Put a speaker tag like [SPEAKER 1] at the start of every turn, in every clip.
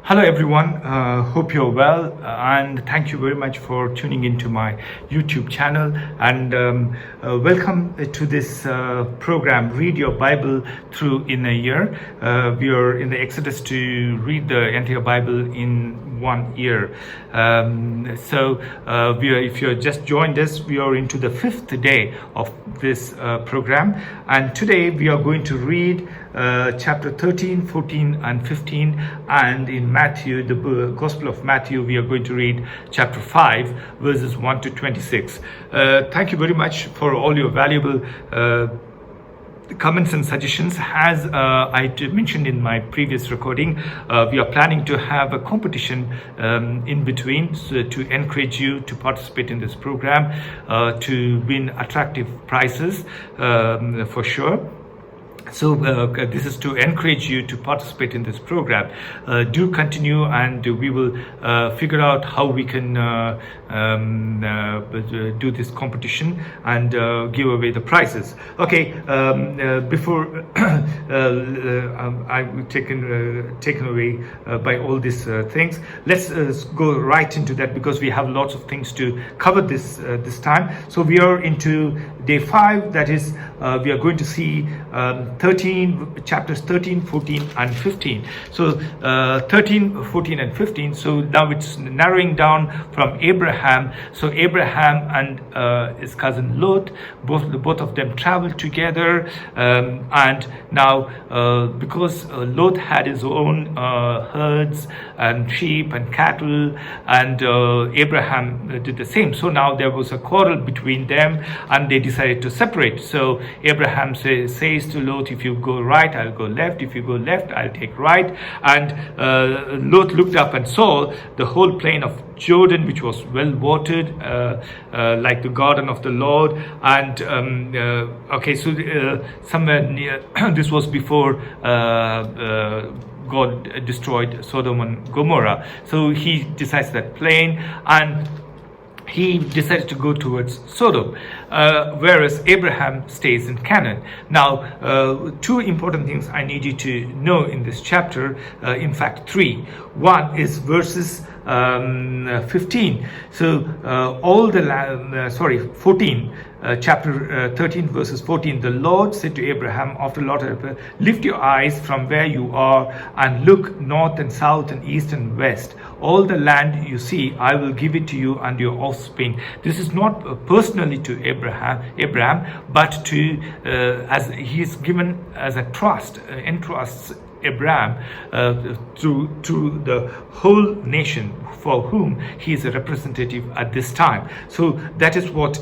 [SPEAKER 1] Hello everyone, hope you're well, and thank you very much for tuning into my YouTube channel, and welcome to this program, Read Your Bible Through in a Year. We are in the Exodus to read the entire Bible in 1 year. If you just joined us, we are into the 5th day of this program, and today we are going to read chapter 13, 14 and 15, and in Matthew, the Gospel of Matthew, we are going to read chapter 5 verses 1 to 26. Thank you very much for all your valuable comments and suggestions. As I mentioned in my previous recording, we are planning to have a competition in between, to encourage you to participate in this program, to win attractive prizes for sure. So this is to encourage you to participate in this program. Do continue, and we will figure out how we can do this competition and give away the prizes. Okay, before I'm taken away by all these things, let's go right into that, because we have lots of things to cover this time. So we are into day 5, that is we are going to see chapters 13, 14 and 15. So 13, 14 and 15. So now it's narrowing down from Abraham. So Abraham and his cousin Lot, both of them traveled together, and now because Lot had his own herds and sheep and cattle, and Abraham did the same. So now there was a quarrel between them, and they decided to separate. So Abraham says to Lot, if you go right, I'll go left. If you go left, I'll take right. And Lot looked up and saw the whole plain of Jordan, which was well watered, like the garden of the Lord. And somewhere near this was before God destroyed Sodom and Gomorrah. So he decides that plain, and he decided to go towards Sodom, whereas Abraham stays in Canaan. Now, 2 important things I need you to know in this chapter, in fact 3. One is verses 15. So 14. Chapter 13 verses 14. The Lord said to Abraham after Lot had, lift your eyes from where you are and look north and south and east and west. All the land you see, I will give it to you and your offspring. This is not personally to Abraham, but to as he is given as a trust, entrusts Abram to the whole nation for whom he is a representative at this time. So that is what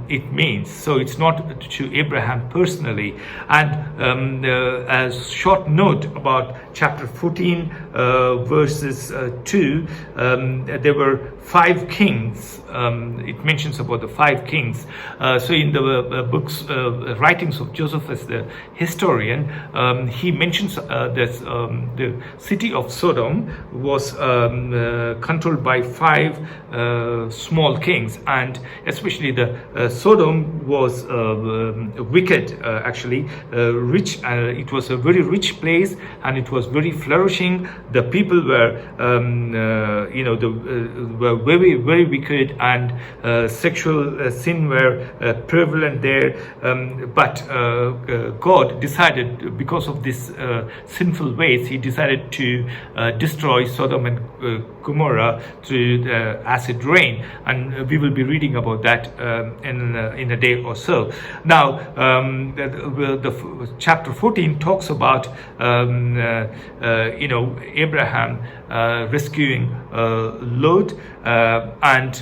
[SPEAKER 1] it means. So it's not to Abraham personally. And as short note about chapter 14 verses 2, there were 5 kings. It mentions about the 5 kings. So in the writings of Joseph as the historian, he mentions the city of Sodom was controlled by 5 small kings, and especially the Sodom was wicked, actually rich. It was a very rich place, and it was very flourishing. The people were were very, very wicked, and sexual sin were prevalent there. But God decided, because of this sinful ways, he decided to destroy Sodom and Gomorrah through acid rain, and we will be reading about that in a day or so. Now, the chapter 14 talks about Abraham rescuing Lot, and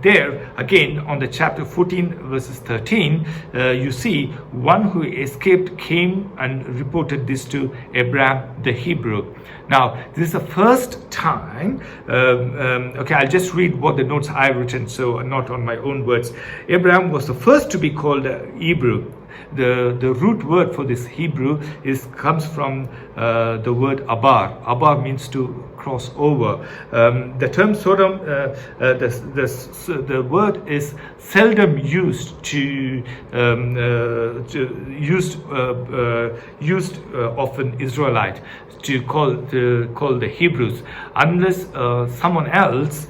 [SPEAKER 1] there again on the chapter 14 verses 13, you see one who escaped came and reported this to Abram the Hebrew. Now, this is the first time. I'll just read what the notes I've written, so not on my own words. Abram was the first to be called Hebrew. The root word for this Hebrew comes from the word abar. Abar means to cross over. The term Sodom, the word is seldom used used of an Israelite to call the Hebrews, unless someone else,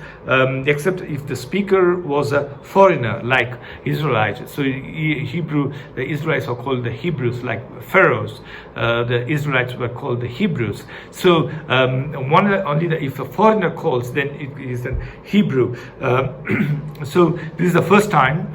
[SPEAKER 1] except if the speaker was a foreigner like Israelite. So the Israelites are called the Hebrews, like pharaohs. The Israelites were called the Hebrews. So if a foreigner calls, then it is a Hebrew. So this is the first time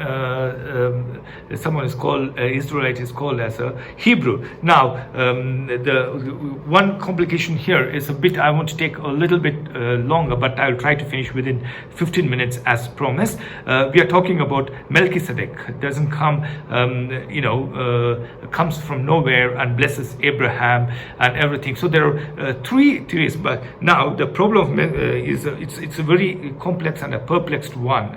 [SPEAKER 1] someone is called Israelite is called as a Hebrew. Now, the one complication here is a bit. I want to take a little bit longer, but I'll try to finish within 15 minutes as promised. We are talking about Melchizedek. It doesn't come, comes from nowhere and blesses Abraham and everything. So there are three theories. But now the problem is it's a very complex and a perplexed one,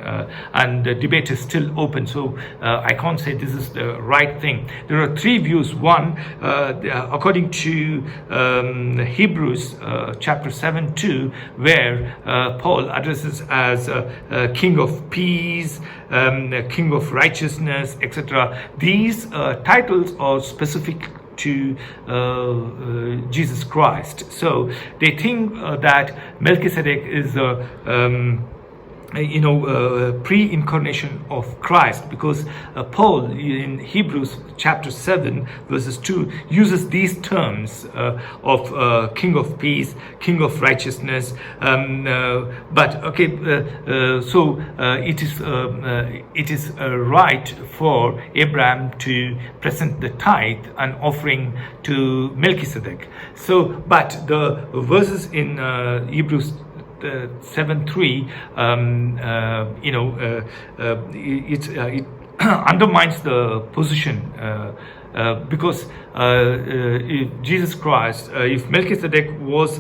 [SPEAKER 1] and the debate is still open. So I can't say this is the right thing. There are three views. One, according to Hebrews chapter 7:2, where Paul addresses as King of Peace, King of Righteousness, etc. These titles are specific to Jesus Christ. So they think that Melchizedek is a pre-incarnation of Christ, because Paul in Hebrews chapter 7 verses 2 uses these terms of King of Peace, King of Righteousness, but okay, so it is right for Abram to present the tithe and offering to Melchizedek. So but the verses in Hebrews 7:3, it undermines the position, because if Jesus Christ, if Melchizedek was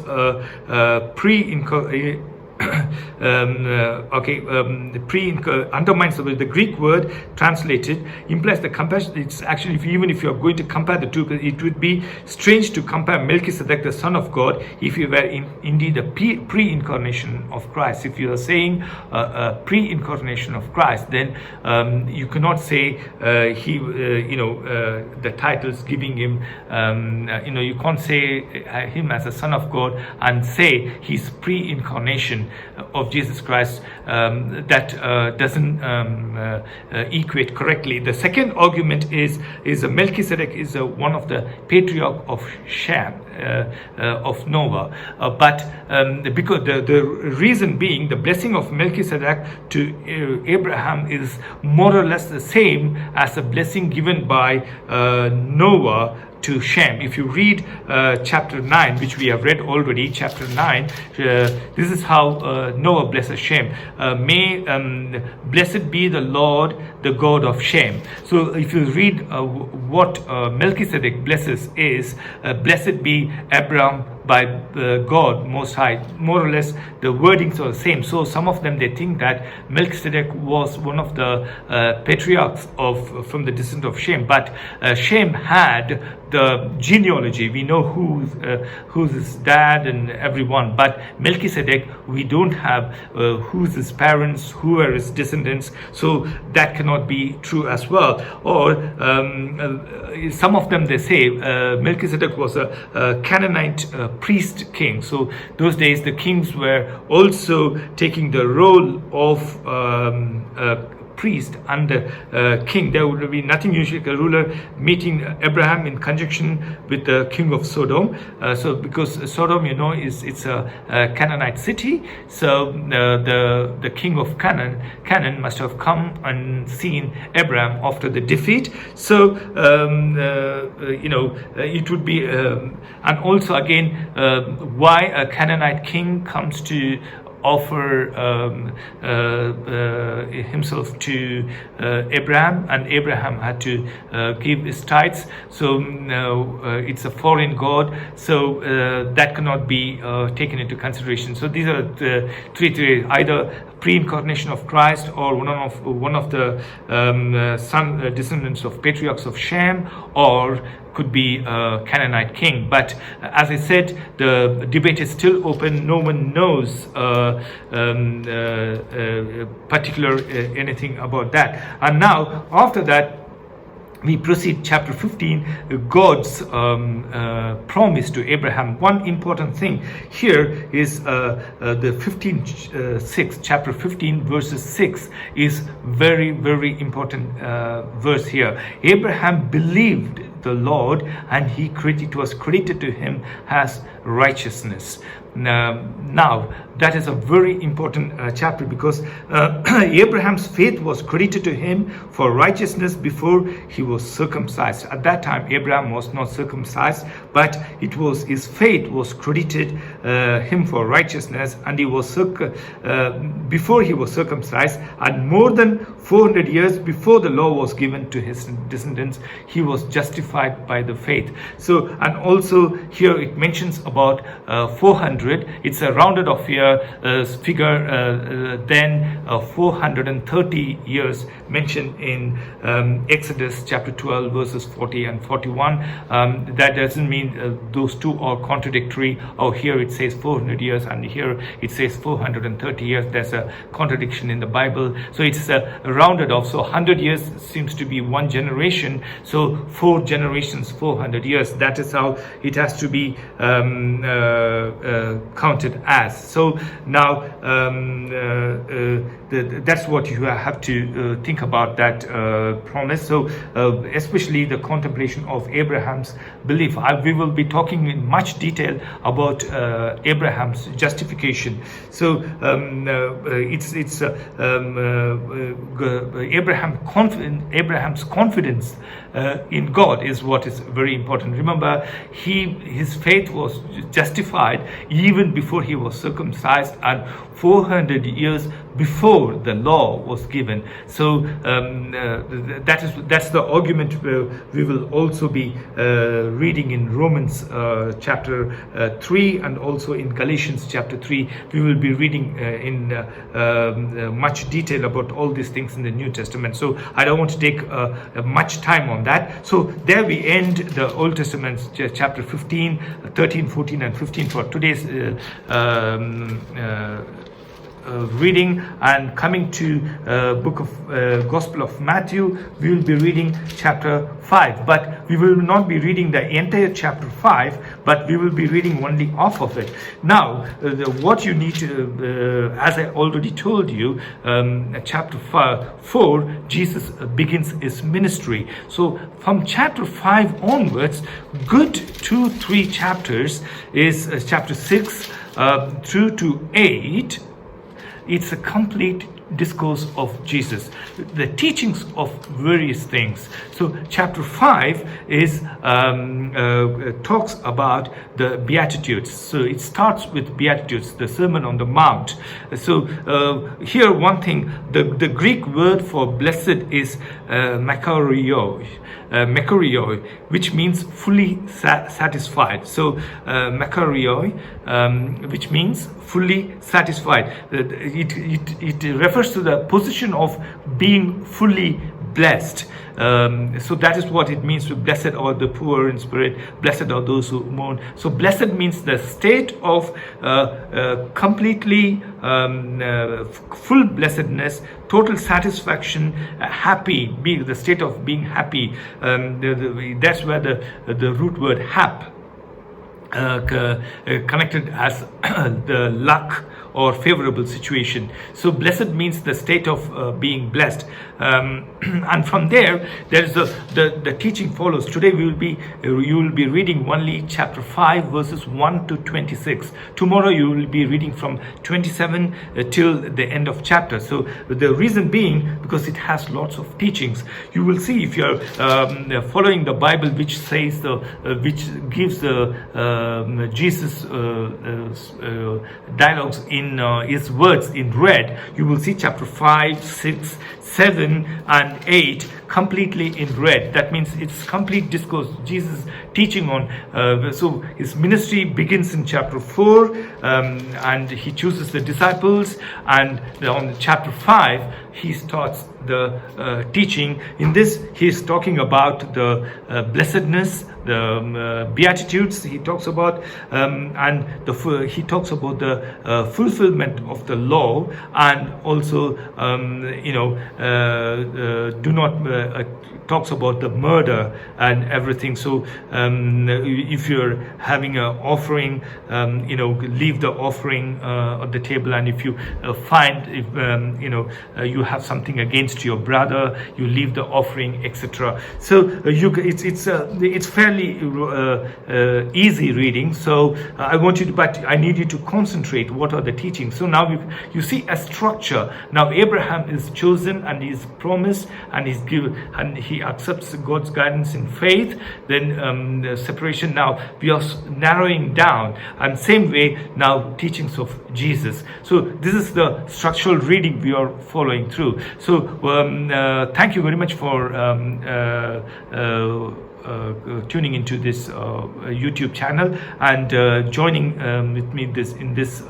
[SPEAKER 1] undermines the Greek word translated implies the comparison. It's actually, even if you are going to compare the two, it would be strange to compare Melchizedek, the Son of God, if you were indeed a pre-incarnation of Christ. If you are saying a pre-incarnation of Christ, then you cannot say the titles giving him, you can't say him as a Son of God and say he's pre-incarnation of Jesus Christ. That doesn't equate correctly. The second argument is Melchizedek is one of the patriarch of Shem, of Noah, but because the reason being, the blessing of Melchizedek to Abraham is more or less the same as the blessing given by Noah to Shem. If you read chapter 9, which we have read already, chapter 9, this is how Noah blesses Shem. May blessed be the Lord, the God of Shem. So if you read what Melchizedek blesses is, blessed be Abram by God Most High. More or less the wordings are the same. So some of them, they think that Melchizedek was one of the patriarchs from the descent of Shem, but Shem had the genealogy. We know who's his dad and everyone, but Melchizedek, we don't have who's his parents, who are his descendants, so that cannot be true as well. Or some of them, they say Melchizedek was a Canaanite priest king. So those days the kings were also taking the role of priest under king. There would be nothing usually a ruler meeting Abraham in conjunction with the king of Sodom. So because Sodom, it's a Canaanite city, so the king of Canaan must have come and seen Abraham after the defeat. So it would be and also again why a Canaanite king comes to offer himself to Abram, and Abraham had to give his tithes. So it's a foreign god, so that cannot be taken into consideration. So these are the three theories: either pre-incarnation of Christ, or one of the descendants of patriarchs of Shem, or could be a Canaanite king. But as I said, the debate is still open. No one knows particular anything about that. And now, after that, we proceed chapter 15, God's promise to Abraham. One important thing here is the 6, chapter 15 verses 6 is very, very important verse here. Abraham believed the Lord, and it was credited to him as righteousness. Now, that is a very important chapter, because Abraham's faith was credited to him for righteousness before he was circumcised. At that time, Abraham was not circumcised, but his faith was credited him for righteousness, and he was before he was circumcised, and more than 400 years before the law was given to his descendants, he was justified by the faith. So, and also here it mentions about 400. It's a rounded off figure, then 430 years mentioned in Exodus chapter 12 verses 40 and 41. That doesn't mean those two are contradictory. Oh, here it says 400 years and here it says 430 years. There's a contradiction in the Bible. So it's rounded off. So 100 years seems to be one generation. So 4 generations, 400 years. That is how it has to be counted as. So now that's what you have to think about, that promise. So especially the contemplation of Abraham's belief. We will be talking in much detail about Abraham's justification. So it's Abraham's confidence in God is what is very important. Remember, his faith was justified even before he was circumcised, and 400 years before the law was given. So that's the argument we will also be reading in Romans chapter 3, and also in Galatians chapter 3. We will be reading in much detail about all these things in the New Testament. So I don't want to take much time on that. So there we end the Old Testament chapter 15, 13, 14 and 15 for today's reading. And coming to book of Gospel of Matthew, we will be reading chapter 5, but we will not be reading the entire chapter 5, but we will be reading only half of it. Now what you need to, as I already told you, chapter 4, Jesus begins his ministry. So from chapter 5 onwards, good 2-3 chapters is chapter 6 through to 8. It's a complete discourse of Jesus, the teachings of various things. So chapter 5 is talks about the Beatitudes. So it starts with Beatitudes, the Sermon on the Mount. So here one thing, the Greek word for blessed is makarioi, which means fully satisfied. So makarioi, which means fully satisfied. It refers to the position of being fully blessed. So that is what it means to blessed are the poor in spirit, blessed are those who mourn. So blessed means the state of completely full blessedness, total satisfaction, happy, being the state of being happy. That's where the root word hap connected as the luck or favorable situation. So blessed means the state of being blessed, and from there is the teaching follows. Today you will be reading only chapter 5 verses 1 to 26. Tomorrow you will be reading from 27 till the end of chapter. So the reason being because it has lots of teachings. You will see if you are following the Bible, which says which gives the Jesus dialogues in his words in red. You will see chapter 5, 6, 7 and 8 completely in red. That means it's complete discourse. Jesus teaching on, so his ministry begins in chapter 4, and he chooses the disciples, and on chapter 5 he starts the teaching. In this, he is talking about the blessedness, the beatitudes he talks about, and he talks about the fulfillment of the law, and also do not talks about the murder and everything. So if you're having an offering, leave the offering on the table, and if you find if you have something against your brother, you leave the offering, etc. So it's fairly easy reading. So I want you to, but I need you to concentrate. What are the teachings? So now you see a structure. Now Abraham is chosen and he's promised, and he's given, and he accepts God's guidance in faith. Then the separation. Now we are narrowing down, and same way now teachings of Jesus. So this is the structural reading we are following through. So thank you very much for tuning into this YouTube channel and joining with me in this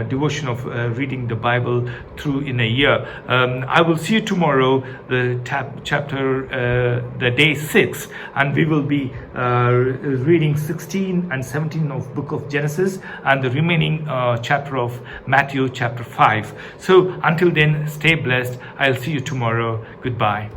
[SPEAKER 1] devotion of reading the Bible through in a year. I will see you tomorrow, the day 6, and we will be reading 16 and 17 of book of Genesis, and the remaining chapter of Matthew chapter 5. So until then, stay blessed. I'll see you tomorrow. Goodbye.